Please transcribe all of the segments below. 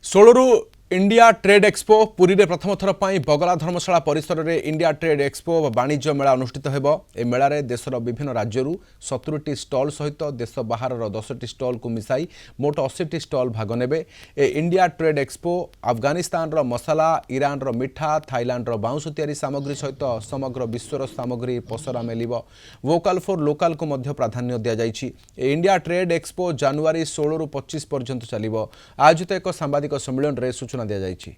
ଷୋଳରୁ India trade expo Puri रे प्रथम थर पर बगला धर्मशाला परिसर में इंडिया ट्रेड एक्सपो वाणिज्य मेला अनुष्ठित होब। ए मेलार देशर विभिन्न राज्यों 70टी स्टल सहित देश बाहर 10टी स्टल को मिसाई मोट 80टी स्टल भाग नेबे। ए इंडिया ट्रेड एक्सपो अफगानिस्तान रो मसाला, ईरान रो मिठा, थाईलैंड रो बाउंस तैयारी सामग्री सहित समग्र विश्वर सामग्री पसरा मेलिब। वोकल फॉर लोकल को मध्य प्राधान्य दिया जाइछि। ए इंडिया ट्रेड एक्सपो जनवरी 16 रु 25 पर्यंत चलिब। आयोजित एक सांबादिक सम्मेलन रे सूचना दिया जाइछि।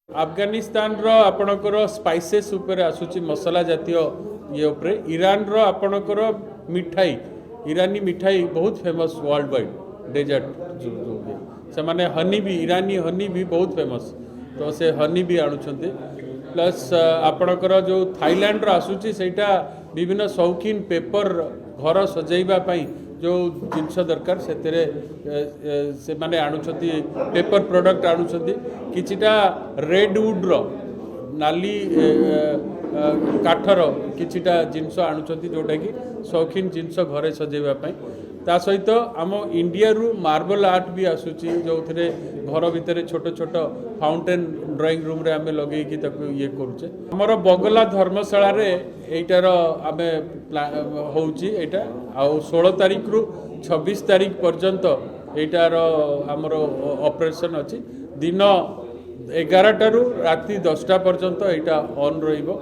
अफगानिस्तान रो आपणकर स्पाइसेस ऊपर आसुची मसला जातीय ये ऊपर ईरान रो आपणकर मिठाई ईरानी मिठाई बहुत फेमस वर्ल्ड वाइड डेजर्ट से माने हनी भी ईरानी हनी भी बहुत फेमस तो से हनी भी आणुछंती प्लस आपणकर जो थाईलैंड रो आसुची सेटा विभिन्न शौकीन पेपर घर सजाइबा पई जो जिनस दरकार से माने आणुछंती पेपर प्रोडक्ट आणुछंती किछिटा रेडवुड रो नाली काठर किछिटा जिनस आणुछंती जोटा कि शौकीन जिनस घरे सजाइबा पई ता सहित आम इंडिया रु मार्बल आर्ट भी आसुची जो थे घर भितर छोट छोट फाउंटेन ड्राइंग रूम रे आमे लगे कि तक ये करूचे। हमर बगला धर्मशाला रे एटार आमे होउची एटा आ 16 तारीख रु 26 तारीख पर्यंत एटार हमर ऑपरेशन अछि दिन 11 टारू राति 10टा पर्यंत एटा ऑन रहिबो।